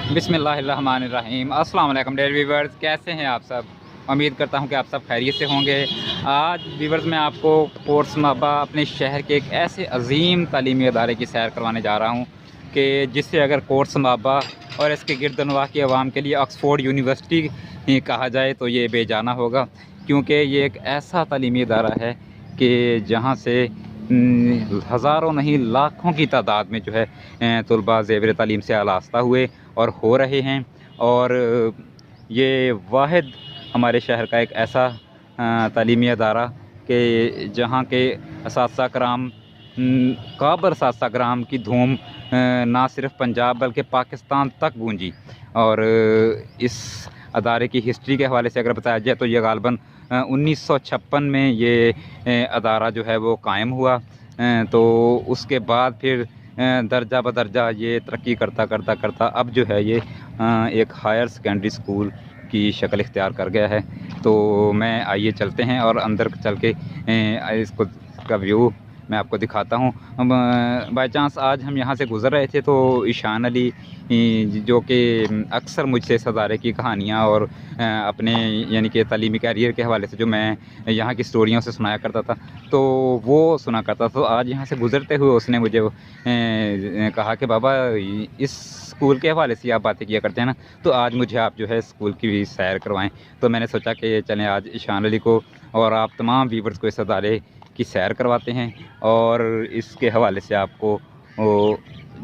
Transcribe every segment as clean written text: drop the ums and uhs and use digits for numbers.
बिस्मिल्लाहिर्रहमानिर्रहीम। अस्सलाम वालेकुम डेयर व्यूवर्स, कैसे हैं आप सब। उम्मीद करता हूं कि आप सब खैरियत से होंगे। आज व्यूवर्स मैं आपको कोर्स माबा अपने शहर के एक ऐसे अजीम तालीमी अदारे की सैर करवाने जा रहा हूं कि जिससे अगर कोर्स माबा और इसके गिरदनवा की आवाम के लिए ऑक्सफोर्ड यूनिवर्सिटी कहा जाए तो ये बेजाना होगा, क्योंकि ये एक ऐसा तालीमी अदारा है कि जहाँ से हज़ारों नहीं लाखों की तादाद में जो है तलबा ज़ेवर तालीम से आरास्ता हुए और हो रहे हैं। और ये वाहिद हमारे शहर का एक ऐसा तालीमी अदारा कि जहाँ के असातिज़ा कराम काबर असातिज़ा कराम की धूम ना सिर्फ पंजाब बल्कि पाकिस्तान तक गूंजी। और इस अदारे की हिस्ट्री के हवाले से अगर बताया जाए तो ये गालबन 1956 में ये अदारा जो है वो कायम हुआ। तो उसके बाद फिर दर्जा बदर्जा ये तरक्की करता करता करता अब जो है ये एक हायर सेकेंडरी स्कूल की शक्ल इख्तियार कर गया है। तो मैं आइए चलते हैं और अंदर चल के इसको का व्यू मैं आपको दिखाता हूँ। बाई चांस आज हम यहाँ से गुज़र रहे थे तो ईशान अली जो कि अक्सर मुझसे इस अदारे की कहानियाँ और अपने यानी कि तालीमी कैरियर के हवाले से जो मैं यहाँ की स्टोरियों से सुनाया करता था तो वो सुना करता था। तो आज यहाँ से गुज़रते हुए उसने मुझे कहा कि बाबा इस स्कूल के हवाले से आप बातें किया करते हैं ना, तो आज मुझे आप जो है स्कूल की भी सैर करवाएं। तो मैंने सोचा कि चलें आज ईशान अली को और आप तमाम व्यूवर्स को इस अदारे की सैर करवाते हैं और इसके हवाले से आपको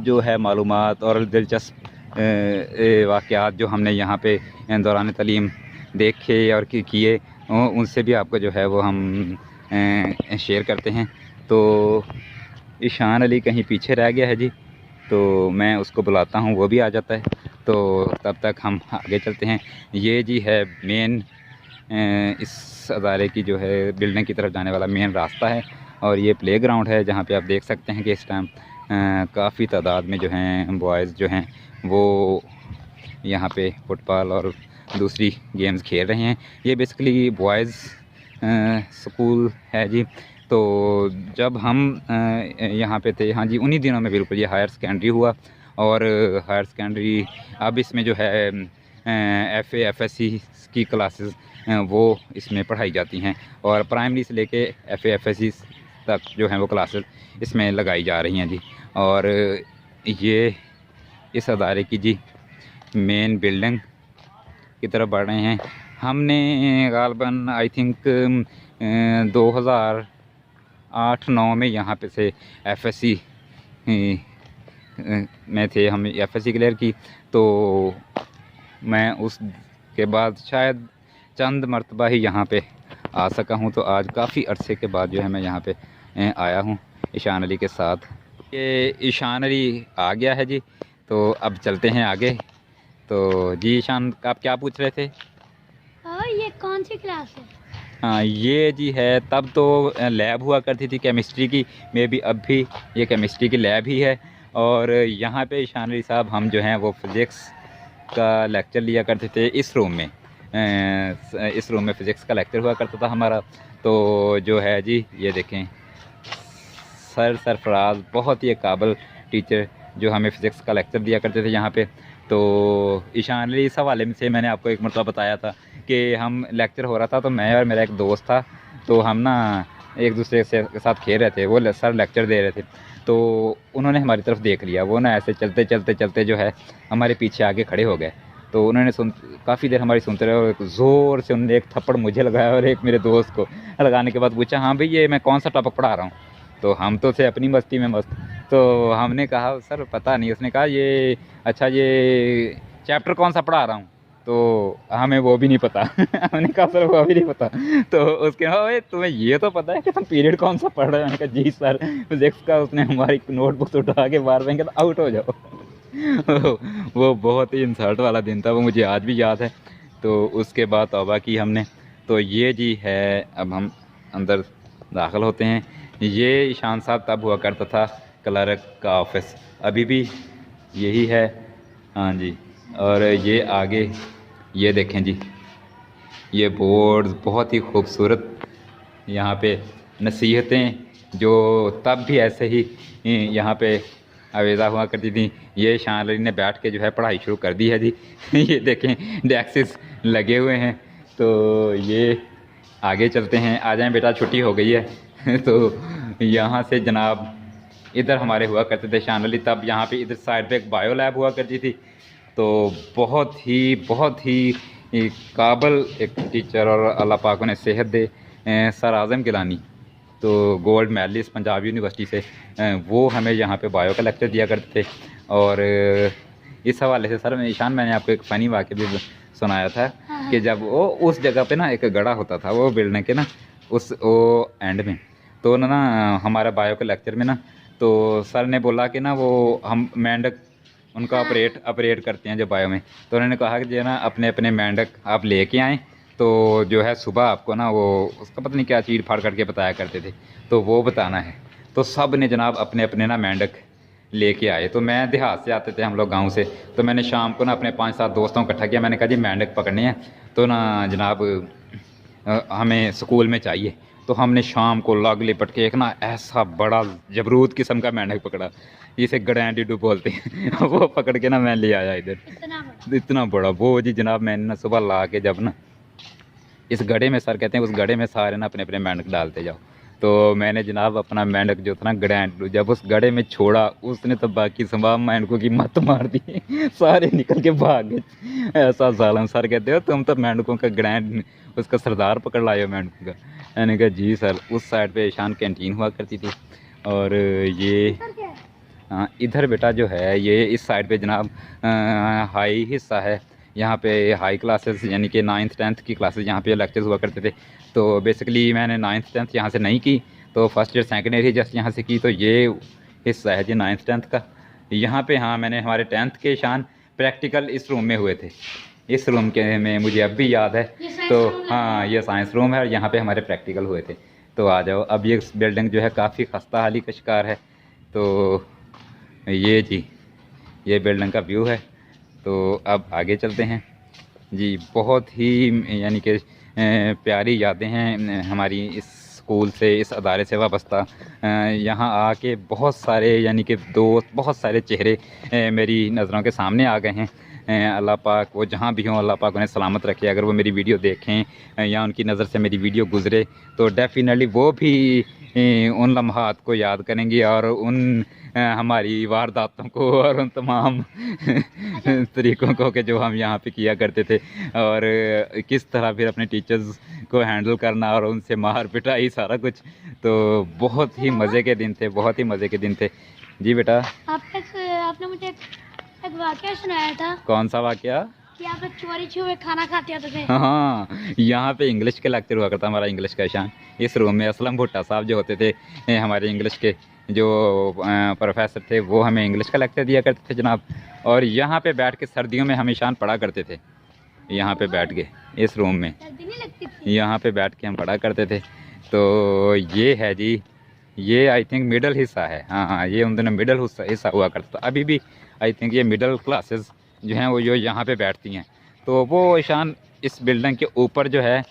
जो है मालूमात और दिलचस्प वाक़यात जो हमने यहाँ पे दौरान तालीम देखे और किए उनसे भी आपको जो है वो हम शेयर करते हैं। तो ईशान अली कहीं पीछे रह गया है जी, तो मैं उसको बुलाता हूँ, वो भी आ जाता है। तो तब तक हम आगे चलते हैं। ये जी है मेन इस अदारे की जो है बिल्डिंग की तरफ जाने वाला मेन रास्ता है और ये प्लेग्राउंड है जहाँ पे आप देख सकते हैं कि इस टाइम काफ़ी तादाद में जो हैं बॉयज़ जो हैं वो यहाँ पे फुटबॉल और दूसरी गेम्स खेल रहे हैं। ये बेसिकली बॉयज़ स्कूल है जी। तो जब हम यहाँ पे थे, हाँ जी, उन्हीं दिनों में बिल्कुल ये हायर सेकेंडरी हुआ और हायर सेकेंडरी अब इसमें जो है FA FSC की क्लासेस वो इसमें पढ़ाई जाती हैं और प्राइमरी से लेके FA FSC तक जो हैं वो क्लासेस इसमें लगाई जा रही हैं जी। और ये इस अदारे की जी मेन बिल्डिंग की तरफ बढ़ रहे हैं। हमने गालबन आई थिंक 2008-9 में यहाँ पे से FSC में थे, हम FSC क्लियर की। तो मैं उसके बाद शायद चंद मरतबा ही यहाँ पे आ सका हूँ। तो आज काफ़ी अरसे के बाद जो है मैं यहाँ पे आया हूँ ईशान अली के साथ। ये ईशान अली आ गया है जी, तो अब चलते हैं आगे। तो जी ईशान, आप क्या पूछ रहे थे? ये कौन सी क्लास है? हाँ, ये जी है, तब तो लैब हुआ करती थी केमिस्ट्री की, मे बी अब भी ये केमिस्ट्री की लैब ही है। और यहाँ पे ईशान अली साहब हम जो हैं वो फिज़िक्स का लेक्चर लिया करते थे इस रूम में। इस रूम में फ़िज़िक्स का लेक्चर हुआ करता था हमारा। तो जो है जी ये देखें, सरफराज बहुत ही काबिल टीचर जो हमें फ़िज़िक्स का लेक्चर दिया करते थे यहाँ पे। तो ईशान अली इस हवाले से मैंने आपको एक मरतबा बताया था कि हम लेक्चर हो रहा था तो मैं और मेरा एक दोस्त था, तो हम ना एक दूसरे के साथ खेल रहे थे, वो सर लेक्चर दे रहे थे। तो उन्होंने हमारी तरफ देख लिया, वो ना ऐसे चलते चलते चलते जो है हमारे पीछे आगे खड़े हो गए। तो उन्होंने काफ़ी देर हमारी सुनते रहे और ज़ोर से उन्होंने एक थप्पड़ मुझे लगाया और एक मेरे दोस्त को लगाने के बाद पूछा, हाँ भाई ये मैं कौन सा टॉपिक पढ़ा रहा हूँ। तो हम तो थे अपनी मस्ती में मस्त। तो हमने कहा सर पता नहीं। उसने कहा ये अच्छा ये चैप्टर कौन सा पढ़ा रहा हूँ, तो हमें वो भी नहीं पता। हमने कहा सर वो भी नहीं पता। तो उसके भाई तुम्हें ये तो पता है कि तुम पीरियड कौन सा पढ़ रहे हो? मैंने कहा जी सर फिज़िक्स का। उसने हमारी नोटबुक उठा के बार फेंके तो आउट हो जाओ। वो बहुत ही इंसल्ट वाला दिन था, वो मुझे आज भी याद है। तो उसके बाद तौबा की हमने। तो ये जी है, अब हम अंदर दाखिल होते हैं। ये ईशान साहब तब हुआ करता था क्लर्क का ऑफिस, अभी भी यही है, हाँ जी। और ये आगे ये देखें जी, ये बोर्ड बहुत ही खूबसूरत यहाँ पे नसीहतें जो तब भी ऐसे ही यहाँ पे अवेज़ा हुआ करती थी। ये ईशान अली ने बैठ के जो है पढ़ाई शुरू कर दी है जी। ये देखें डेस्क्स लगे हुए हैं। तो ये आगे चलते हैं, आ जाएं बेटा, छुट्टी हो गई है। तो यहाँ से जनाब इधर हमारे हुआ करते थे ईशान अली, तब यहाँ पे इधर साइड पे एक बायो लैब हुआ करती थी। तो बहुत ही काबिल एक टीचर, और अल्लाह पाक उन्हें सेहत दे, सर आज़म गिलानी, तो गोल्ड मेडलिस्ट पंजाब यूनिवर्सिटी से, वो हमें यहाँ पे बायो का लेक्चर दिया करते थे। और इस हवाले से सर ईशान, मैंने आपको एक फ़नी वाक़या भी सुनाया था कि जब वो उस जगह पे ना एक गड़ा होता था, वो बिल्डिंग के ना उस वो एंड में, तो ना हमारा बायो के लेक्चर में ना, तो सर ने बोला कि ना वो हम मेंढक उनका ऑपरेट करते हैं जो बायो में, तो उन्होंने कहा कि जो ना अपने अपने मेंढक आप लेके आएँ, तो जो है सुबह आपको ना वो उसका पता नहीं क्या चीड़ फाड़ करके बताया करते थे, तो वो बताना है। तो सब ने जनाब अपने अपने ना मेंढक लेके आए। तो मैं देहात से आते थे हम लोग गांव से, तो मैंने शाम को ना अपने 5-7 दोस्तों को इकट्ठा किया। मैंने कहा जी मेंढक पकड़ने हैं, तो ना जनाब हमें स्कूल में चाहिए। तो हमने शाम को लाग लिपट के एक ना ऐसा बड़ा जबरूद किस्म का मेंढक पकड़ा, जिसे गड़ैंडीडू बोलते हैं। वो पकड़ के ना मैं ले आया इधर, इतना बड़ा वो जी जनाब। मैंने ना सुबह ला के जब ना इस गड्ढे में, सर कहते हैं उस गड्ढे में सारे ना अपने अपने मेंढक डालते जाओ, तो मैंने जनाब अपना मेंढक जो था ना गड़ैंडीडू, जब उस गड्ढे में छोड़ा, उसने तो बाकी तमाम मेंढकों की मत मार दी। सारे निकल के भाग गए। ऐसा जालिम। सर कहते हो तुम तो मेंढकों का गड़ैंड उसका सरदार पकड़ लाए हो मेंढकों का। मैंने कहा जी सर। उस साइड पे ईशान कैंटीन हुआ करती थी। और ये इधर बेटा जो है ये इस साइड पे जनाब हाई हिस्सा है। यहाँ पे हाई क्लासेस यानी कि 9th 10th की क्लासेस यहाँ पे लेक्चर्स हुआ करते थे। तो बेसिकली मैंने 9th 10th यहाँ से नहीं की, तो फर्स्ट ईयर सेकेंड ईयर ही जस्ट यहाँ से की। तो ये हिस्सा है जी 9th 10th का। यहाँ पे हाँ मैंने हमारे 10th के ईशान प्रैक्टिकल इस रूम में हुए थे। इस रूम के में मुझे अब भी याद है। तो हाँ ये साइंस रूम है और यहाँ पे हमारे प्रैक्टिकल हुए थे। तो आ जाओ। अब ये बिल्डिंग जो है काफ़ी खस्ता हाली का शिकार है। तो ये जी ये बिल्डिंग का व्यू है। तो अब आगे चलते हैं जी। बहुत ही यानी कि प्यारी यादें हैं हमारी इस स्कूल से, इस अदारे से वाबस्ता। यहाँ आके बहुत सारे यानी कि दोस्त, बहुत सारे चेहरे मेरी नज़रों के सामने आ गए हैं। अल्लाह पाक वो जहाँ भी हों, अल्लाह पाक उन्हें सलामत रखे। अगर वो मेरी वीडियो देखें या उनकी नज़र से मेरी वीडियो गुज़रे, तो डेफिनेटली वो भी उन लम्हात को याद करेंगे और उन हमारी वारदातों को और उन तमाम तरीक़ों को कि जो हम यहाँ पे किया करते थे, और किस तरह फिर अपने टीचर्स को हैंडल करना और उनसे मार पिटाई सारा कुछ। तो बहुत ही मज़े के दिन थे, बहुत ही मज़े के दिन थे जी। बेटा आपने मुझे एक वाकया सुनाया था। कौन सा वाकया? कि आप लोग चोरी छुपे खाना खाते होते थे। हाँ, यहाँ पे इंग्लिश के लेक्चर हुआ करता हमारा, इंग्लिश का ईशान। इस रूम में असलम भुट्टा साहब जो होते थे हमारे इंग्लिश के जो प्रोफेसर थे, वो हमें इंग्लिश का लेक्चर दिया करते थे जनाब। और यहाँ पे बैठ के सर्दियों में हम ईशान पढ़ा करते थे। यहाँ पे बैठ के इस रूम में यहाँ पे बैठ के हम पढ़ा करते थे। तो ये है जी, ये आई थिंक मिडल हिस्सा है। हाँ, ये उन दिनों मिडल हिस्सा हुआ करता था। अभी भी आई थिंक ये मिडल क्लासेस जो हैं वो जो यहाँ पे बैठती हैं। तो वो ईशान इस बिल्डिंग के ऊपर जो है,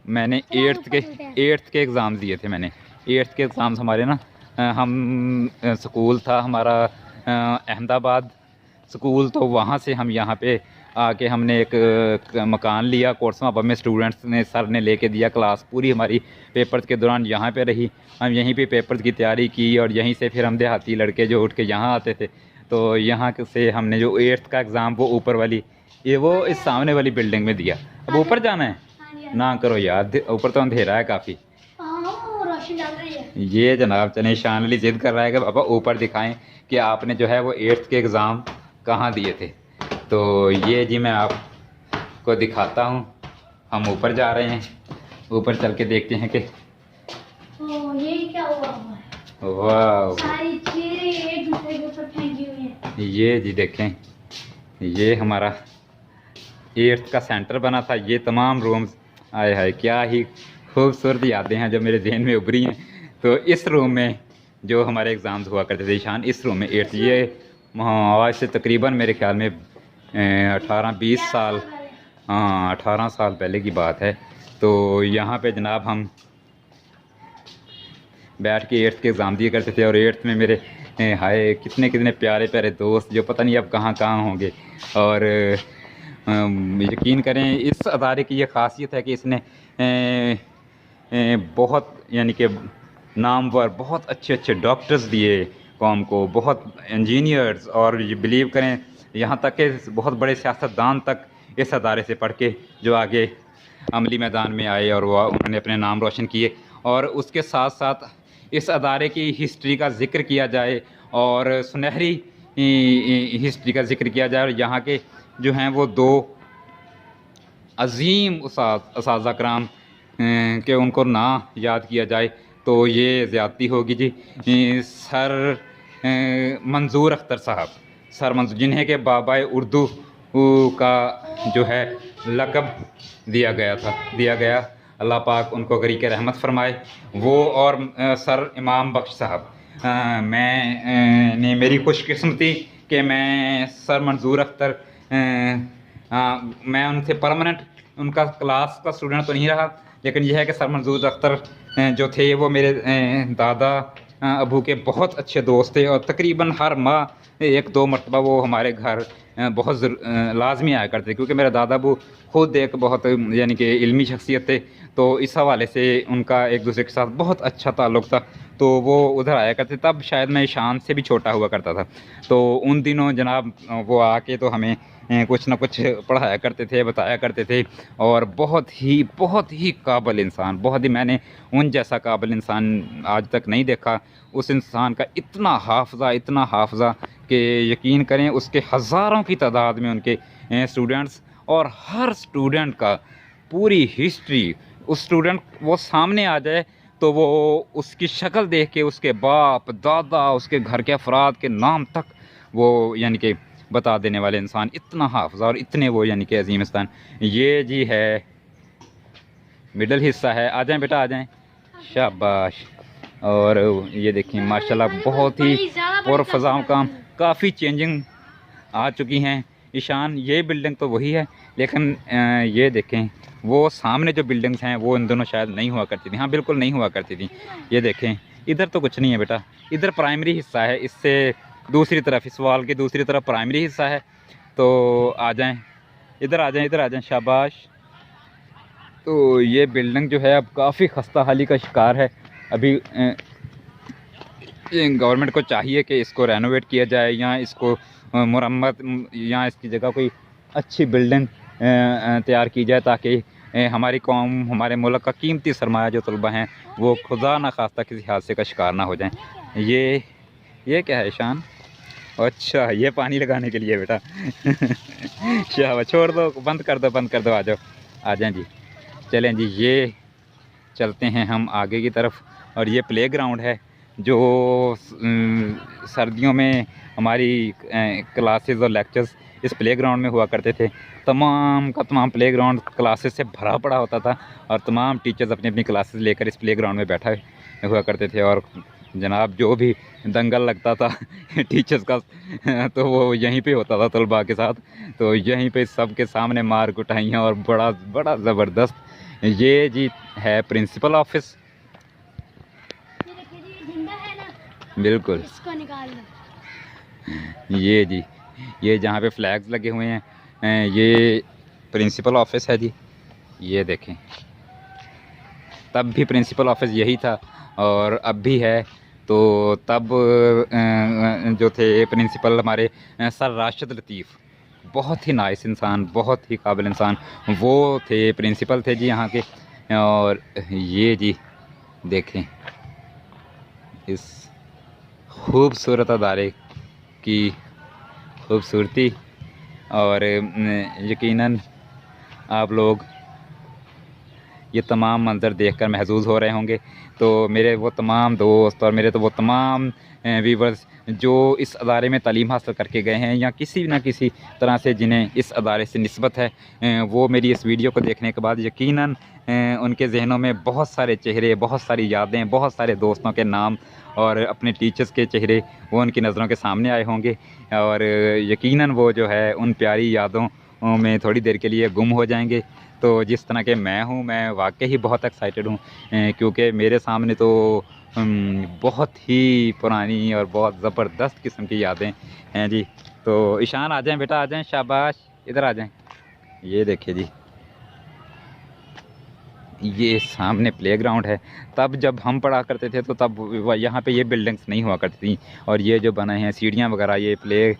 मैंने 8th के एग्ज़ाम दिए थे। मैंने 8th के एग्ज़ाम्स हमारे ना, हम स्कूल था हमारा अहमदाबाद स्कूल, तो वहाँ से हम यहाँ पे आके हमने एक मकान लिया कोर्समाबा में। स्टूडेंट्स ने, सर ने लेके दिया। क्लास पूरी हमारी पेपर्स के दौरान यहाँ पे रही। हम यहीं पे पेपर्स की तैयारी की और यहीं से फिर हम देहाती लड़के जो उठ के यहाँ आते थे। तो यहाँ से हमने जो 8th का एग्ज़ाम वो ऊपर वाली, ये वो इस सामने वाली बिल्डिंग में दिया। अब ऊपर जाना है ना, करो यार, ऊपर तो अंधेरा है काफ़ी। ये जनाब चने ईशान अली जिद कर रहा है कि पापा ऊपर दिखाएं कि आपने जो है वो 8th के एग्ज़ाम कहाँ दिए थे। तो ये जी मैं आपको दिखाता हूँ। हम ऊपर जा रहे हैं, ऊपर चल के देखते हैं कि ये क्या हुआ है। वाह, सारी चीजें एक दूसरे के ऊपर फेंकी हुई हैं। ये जी देखें, ये हमारा 8th का सेंटर बना था। ये तमाम रूम्स, आए हाय क्या ही खूबसूरत यादें हैं जो मेरे जहन में उभरी हैं। तो इस रूम में जो हमारे एग्ज़ाम्स हुआ करते थे ईशान, इस रूम में 8th, ये आज से तकरीबन मेरे ख्याल में 18-20 साल, हाँ 18 साल पहले की बात है। तो यहाँ पे जनाब हम बैठ के 8th के एग्ज़ाम दिए करते थे। और 8th में मेरे हाय कितने कितने प्यारे प्यारे दोस्त जो पता नहीं अब कहाँ कहाँ होंगे। और यकीन करें इस अदारे की ये ख़ासियत है कि इसने बहुत यानी कि नामवर बहुत अच्छे अच्छे डॉक्टर्स दिए कौम को, बहुत इंजीनियर्स, और ये बिलीव करें यहाँ तक कि बहुत बड़े सियासतदान तक इस अदारे से पढ़ के जो आगे अमली मैदान में आए और वो उन्होंने अपने नाम रोशन किए। और उसके साथ साथ इस अदारे की हिस्ट्री का ज़िक्र किया जाए और सुनहरी हिस्ट्री का ज़िक्र किया जाए, और यहाँ के जो हैं वो दो अज़ीम उस्ताद कराम कि उनको ना याद किया जाए तो ये ज़्यादती होगी जी। सर मंजूर अख्तर साहब, सर मंजूर, जिन्हें के बाबाए उर्दू का जो है लक़ब दिया गया, अल्लाह पाक उनको गरीक रहमत फरमाए वो। और सर इमाम बख्श साहब, मेरी खुशकिस्मती कि मैं सर मंजूर अख्तर मैं उनसे परमानेंट उनका क्लास का स्टूडेंट तो नहीं रहा, लेकिन यह है कि सर मंजूर अख्तर जो थे वो मेरे दादा अबू के बहुत अच्छे दोस्त थे, और तकरीबन हर माह एक दो मरतबा वो हमारे घर बहुत लाजमी आया करते, क्योंकि मेरे दादा अबू खुद एक बहुत यानी कि इल्मी शख्सियत थे, तो इस हवाले से उनका एक दूसरे के साथ बहुत अच्छा ताल्लुक़ था, तो वो उधर आया करते। तब शायद मैं ईशान से भी छोटा हुआ करता था, तो उन दिनों जनाब वो आके तो हमें कुछ ना कुछ पढ़ाया करते थे, बताया करते थे, और बहुत ही काबिल इंसान, बहुत ही, मैंने उन जैसा काबिल इंसान आज तक नहीं देखा। उस इंसान का इतना हाफ़ज़ा कि यकीन करें उसके हज़ारों की तादाद में उनके स्टूडेंट्स, और हर स्टूडेंट का पूरी हिस्ट्री, उस स्टूडेंट वो सामने आ जाए तो वो उसकी शक्ल देख के उसके बाप दादा उसके घर के अफराद के नाम तक वो यानी कि बता देने वाले इंसान, इतना हाफ़ज़ा और इतने वो यानी कि अजीम इंसान। ये जी है मिडल हिस्सा है, आ जाएं बेटा आ जाएं, शाबाश। और ये देखिए माशाल्लाह बहुत ही पुरफ़ज़ाओं काम, काफ़ी चेंजिंग आ चुकी हैं। ईशान ये बिल्डिंग तो वही है, लेकिन ये देखें वो सामने जो बिल्डिंग्स हैं वो इन दोनों शायद नहीं हुआ करती थी, हाँ बिल्कुल नहीं हुआ करती थी। ये देखें इधर तो कुछ नहीं है बेटा, इधर प्राइमरी हिस्सा है, इससे दूसरी तरफ इस वॉल की दूसरी तरफ प्राइमरी हिस्सा है। तो आ जाएं इधर आ जाएं, शाबाश। तो ये बिल्डिंग जो है अब काफ़ी खस्ता हाली का शिकार है। अभी गवर्नमेंट को चाहिए कि इसको रेनोवेट किया जाए, या इसको मुरम्मत, या इसकी जगह कोई अच्छी बिल्डिंग तैयार की जाए, ताकि हमारी कौम, हमारे मुल्क का कीमती सरमाया जो तलबा हैं वो खुदा न खास्ता किसी हादसे का शिकार ना हो जाएं। ये क्या है ईशान? अच्छा ये पानी लगाने के लिए बेटा शाबाश, छोड़ दो, बंद कर दो, आ जाएं जी। चलें जी, ये चलते हैं हम आगे की तरफ। और ये प्लेग्राउंड है जो सर्दियों में हमारी क्लासेस और लेक्चर्स इस प्लेग्राउंड में हुआ करते थे। तमाम का तमाम प्लेग्राउंड क्लासेस से भरा पड़ा होता था, और तमाम टीचर्स अपनी अपनी क्लासेस लेकर इस प्लेग्राउंड में बैठा हुआ करते थे। और जनाब जो भी दंगल लगता था टीचर्स का तो वो यहीं पे होता था तलबा के साथ, तो यहीं पे सबके सामने मार कुटाइयाँ और बड़ा ज़बरदस्त। ये जी है प्रिंसिपल ऑफिस, बिल्कुल इसको निकाल लो। ये जी, ये जहाँ पे फ्लैग्स लगे हुए हैं ये प्रिंसिपल ऑफिस है जी। ये देखें तब भी प्रिंसिपल ऑफिस यही था और अब भी है। तो तब जो थे प्रिंसिपल हमारे सर राशिद लतीफ़, बहुत ही नाइस इंसान, बहुत ही काबिल इंसान, वो थे प्रिंसिपल थे जी यहाँ के। और ये जी देखें इस खूबसूरत अदारे की खूबसूरती, और यकीनन आप लोग ये तमाम मंज़र देखकर महसूस हो रहे होंगे। तो मेरे वो तमाम दोस्त और मेरे तो वो तमाम व्यूवर्स जो इस अदारे में तालीम हासिल करके गए हैं, या किसी न किसी तरह से जिन्हें इस अदारे से निस्बत है, वो मेरी इस वीडियो को देखने के बाद यकीनन उनके जहनों में बहुत सारे चेहरे, बहुत सारी यादें, बहुत सारे दोस्तों के नाम और अपने टीचर्स के चेहरे वो उनकी नज़रों के सामने आए होंगे। और यकीनन वो जो है उन प्यारी यादों में थोड़ी देर के लिए गुम हो जाएंगे। तो जिस तरह के मैं हूँ, मैं वाकई ही बहुत एक्साइटेड हूँ, क्योंकि मेरे सामने तो बहुत ही पुरानी और बहुत ज़बरदस्त किस्म की यादें हैं जी। तो ईशान आ जाएं बेटा, आ जाएं, शाबाश, इधर आ जाएं। ये देखिए जी, ये सामने प्लेग्राउंड है। तब जब हम पढ़ा करते थे तो तब यहाँ पे ये बिल्डिंग्स नहीं हुआ करती थी, और ये जो बने हैं सीढ़ियाँ वगैरह, ये प्ले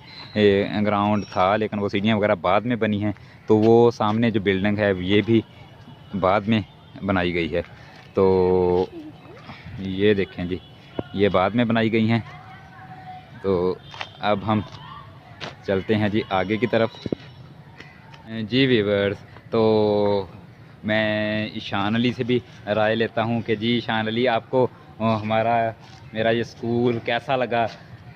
ग्राउंड था, लेकिन वो सीढ़ियाँ वगैरह बाद में बनी हैं। तो वो सामने जो बिल्डिंग है ये भी बाद में बनाई गई है। तो ये देखें जी, ये बाद में बनाई गई हैं। तो अब हम चलते हैं जी आगे की तरफ। जी व्यूअर्स, तो मैं ईशान अली से भी राय लेता हूं कि जी ईशान अली, आपको मेरा ये स्कूल कैसा लगा,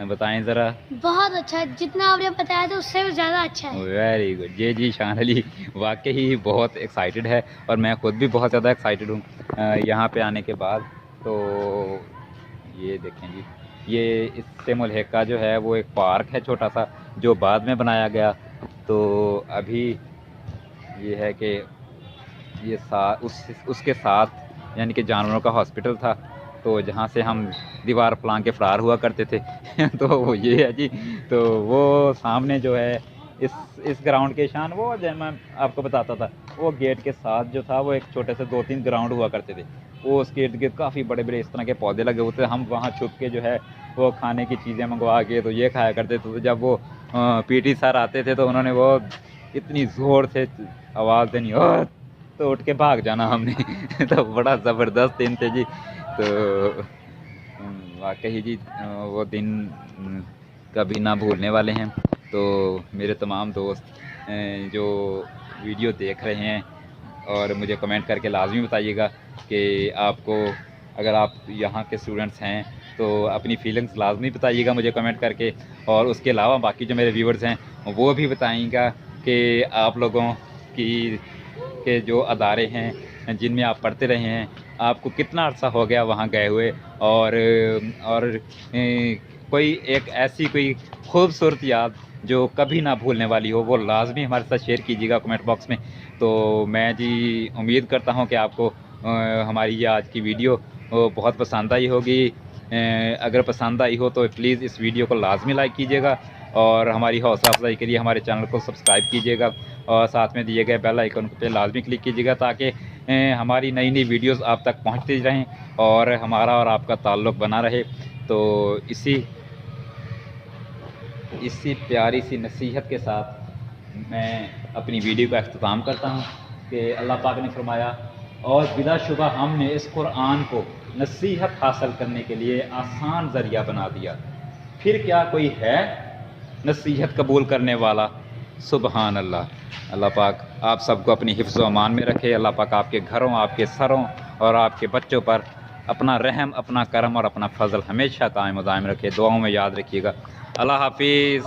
बताएं ज़रा। बहुत अच्छा है, जितना आपने बताया था उससे भी ज़्यादा अच्छा है। Very good. जी ईशान अली वाकई ही बहुत एक्साइटेड है, और मैं खुद भी बहुत ज़्यादा एक्साइटेड हूँ यहाँ पे आने के बाद। तो ये देखें जी, ये इससे मुल्हिका जो है वो एक पार्क है छोटा सा, जो बाद में बनाया गया। तो अभी ये है कि ये उसके साथ यानी कि जानवरों का हॉस्पिटल था, तो जहाँ से हम दीवार फलांग के फ़रार हुआ करते थे तो ये है जी। तो वो सामने जो है इस ग्राउंड के शान, वो जैसे मैं आपको बताता था, वो गेट के साथ जो था वो एक छोटे से 2-3 ग्राउंड हुआ करते थे। वो उस गेट के काफ़ी बड़े बड़े इस तरह के पौधे लगे होते थे। हम वहाँ छुप के जो है वो खाने की चीज़ें मंगवा के तो ये खाया करते थे। तो जब वो पीटी सर आते थे तो उन्होंने वो इतनी ज़ोर से आवाज़ देनी, और तो उठ के भाग जाना हमने तो बड़ा ज़बरदस्त दिन थे जी। तो वाकई जी वो दिन कभी ना भूलने वाले हैं। तो मेरे तमाम दोस्त जो वीडियो देख रहे हैं, और मुझे कमेंट करके लाजमी बताइएगा कि आपको, अगर आप यहाँ के स्टूडेंट्स हैं तो अपनी फीलिंग्स लाजमी बताइएगा मुझे कमेंट करके। और उसके अलावा बाकी जो मेरे व्यूवर्स हैं वो भी बताइएगा कि आप लोगों की के जो अदारे हैं जिनमें आप पढ़ते रहे हैं, आपको कितना अर्सा हो गया वहाँ गए हुए, और कोई एक ऐसी कोई खूबसूरत याद जो कभी ना भूलने वाली हो, वो लाजमी हमारे साथ शेयर कीजिएगा कमेंट बॉक्स में। तो मैं जी उम्मीद करता हूँ कि आपको हमारी ये आज की वीडियो बहुत पसंद आई होगी। अगर पसंद आई हो तो प्लीज़ इस वीडियो को लाजमी लाइक कीजिएगा, और हमारी हौसला अफजाई के लिए हमारे चैनल को सब्सक्राइब कीजिएगा, और साथ में दिए गए बेल आइकन पे लाजमी क्लिक कीजिएगा, ताकि हमारी नई नई वीडियोस आप तक पहुंचती रहें और हमारा और आपका ताल्लुक़ बना रहे। तो इसी प्यारी सी नसीहत के साथ मैं अपनी वीडियो का अख्ताम करता हूँ कि अल्लाह पाक ने फरमाया, और बिलाशुबा हमने इस कुरान को नसीहत हासिल करने के लिए आसान ज़रिया बना दिया, फिर क्या कोई है नसीहत कबूल करने वाला। सुबहान अल्लाह। अल्लाह पाक आप सबको अपनी हिफ्ज़ व अमान में रखे। अल्लाह पाक आपके घरों, आपके सरों और आपके बच्चों पर अपना रहम, अपना करम और अपना फजल हमेशा कायम व दायम रखे। दुआओं में याद रखिएगा। अल्लाह हाफिज़।